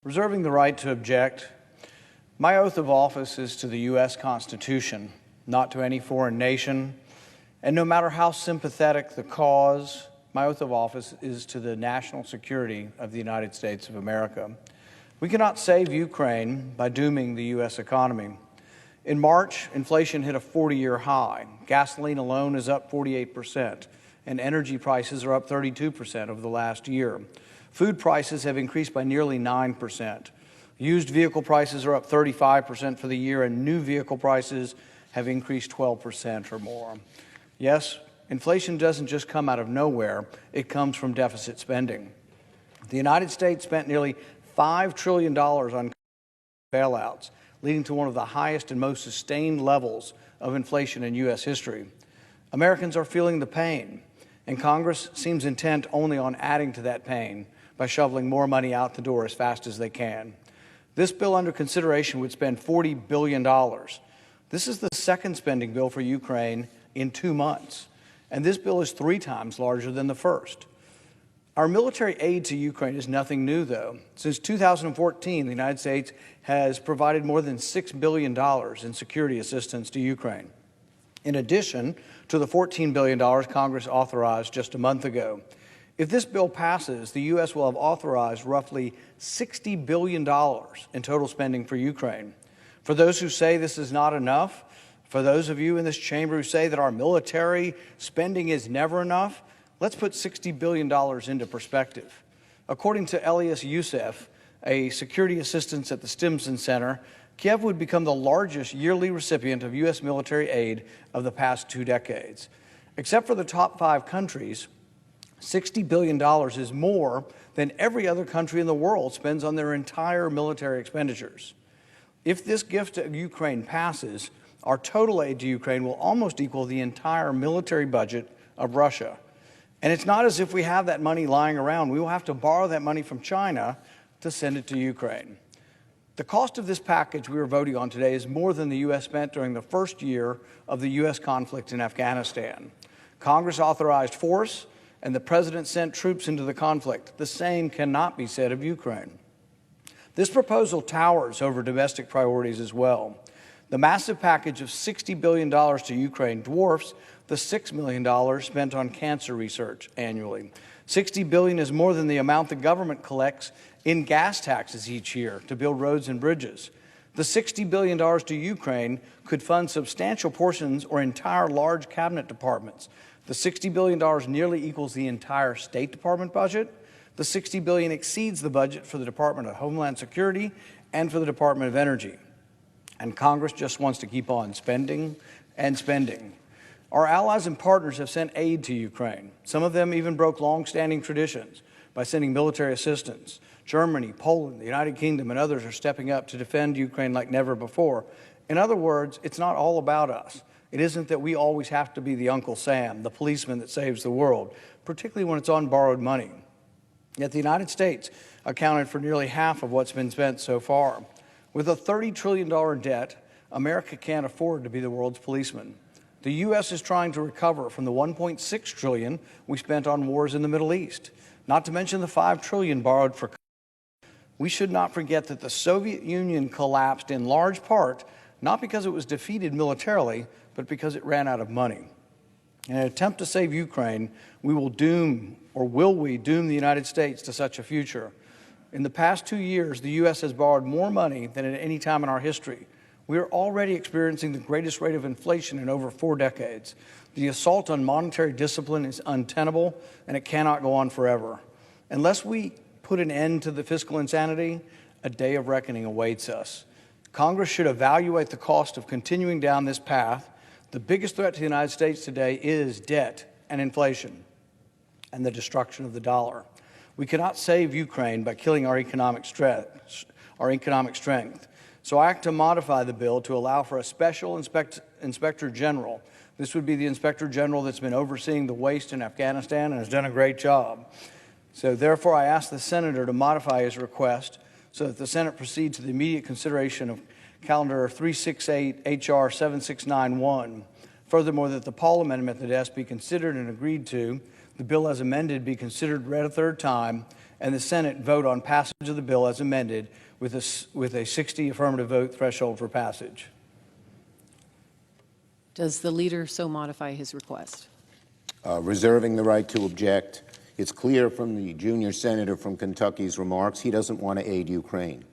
Reserving the right to object, my oath of office is to the U.S. Constitution, not to any foreign nation, and no matter how sympathetic the cause, my oath of office is to the national security of the United States of America. We cannot save Ukraine by dooming the U.S. economy. In March, inflation hit a 40-year high. Gasoline alone is up 48%, and energy prices are up 32% over the last year. Food prices have increased by nearly 9%. Used vehicle prices are up 35% for the year, and new vehicle prices have increased 12% or more. Yes, inflation doesn't just come out of nowhere, it comes from deficit spending. The United States spent nearly $5 trillion on bailouts, leading to one of the highest and most sustained levels of inflation in U.S. history. Americans are feeling the pain, and Congress seems intent only on adding to that pain by shoveling more money out the door as fast as they can. This bill under consideration would spend $40 billion. This is the second spending bill for Ukraine in 2 months, and this bill is 3 times larger than the first. Our military aid to Ukraine is nothing new, though. Since 2014, the United States has provided more than $6 billion in security assistance to Ukraine, in addition to the $14 billion Congress authorized just a month ago. If this bill passes, the U.S. will have authorized roughly $60 billion in total spending for Ukraine. For those who say this is not enough, for those of you in this chamber who say that our military spending is never enough, let's put $60 billion into perspective. According to Elias Youssef, a security assistant at the Stimson Center, Kiev would become the largest yearly recipient of U.S. military aid of the past 2 decades. Except for the top 5 countries, $60 billion is more than every other country in the world spends on their entire military expenditures. If this gift to Ukraine passes, our total aid to Ukraine will almost equal the entire military budget of Russia. And it's not as if we have that money lying around. We will have to borrow that money from China to send it to Ukraine. The cost of this package we are voting on today is more than the U.S. spent during the first year of the U.S. conflict in Afghanistan. Congress authorized force, and the president sent troops into the conflict. The same cannot be said of Ukraine. This proposal towers over domestic priorities as well. The massive package of $60 billion to Ukraine dwarfs the $6 million spent on cancer research annually. $60 billion is more than the amount the government collects in gas taxes each year to build roads and bridges. The $60 billion to Ukraine could fund substantial portions or entire large cabinet departments. The $60 billion nearly equals the entire State Department budget. The $60 billion exceeds the budget for the Department of Homeland Security and for the Department of Energy. And Congress just wants to keep on spending and spending. Our allies and partners have sent aid to Ukraine. Some of them even broke long-standing traditions by sending military assistance. Germany, Poland, the United Kingdom, and others are stepping up to defend Ukraine like never before. In other words, it's not all about us. It isn't that we always have to be the Uncle Sam, the policeman that saves the world, particularly when it's on borrowed money. Yet the United States accounted for nearly half of what's been spent so far. With a $30 trillion debt, America can't afford to be the world's policeman. The U.S. is trying to recover from the $1.6 trillion we spent on wars in the Middle East, not to mention the $5 trillion borrowed for. We should not forget that the Soviet Union collapsed in large part not because it was defeated militarily, but because it ran out of money. In an attempt to save Ukraine, will we doom the United States to such a future? In the past 2 years, the U.S. has borrowed more money than at any time in our history. We are already experiencing the greatest rate of inflation in over 4 decades. The assault on monetary discipline is untenable, and it cannot go on forever. Unless we put an end to the fiscal insanity, a day of reckoning awaits us. Congress should evaluate the cost of continuing down this path. The biggest threat to the United States today is debt and inflation and the destruction of the dollar. We cannot save Ukraine by killing our economic strength. So I act to modify the bill to allow for a special inspector general. This would be the inspector general that's been overseeing the waste in Afghanistan and has done a great job. So therefore, I ask the senator to modify his request so that the Senate proceeds to the immediate consideration of Calendar 368 H.R. 7691. Furthermore, that the Paul Amendment at the desk be considered and agreed to, the bill as amended be considered read a third time, and the Senate vote on passage of the bill as amended with a 60 affirmative vote threshold for passage. Does the leader so modify his request? Reserving the right to object. It's clear from the junior senator from Kentucky's remarks he doesn't want to aid Ukraine.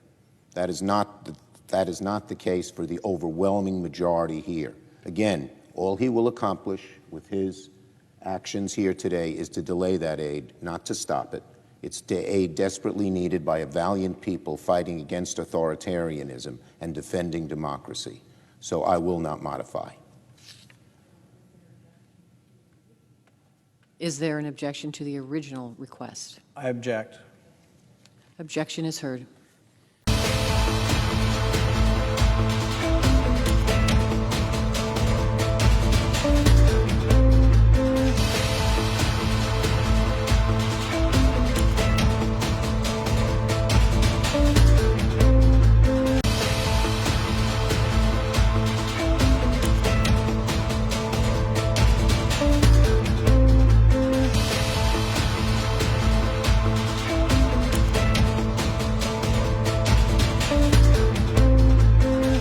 That is not the case for the overwhelming majority here. Again, all he will accomplish with his actions here today is to delay that aid, not to stop it. It's the aid desperately needed by a valiant people fighting against authoritarianism and defending democracy. So I will not modify. Is there an objection to the original request? I object. Objection is heard.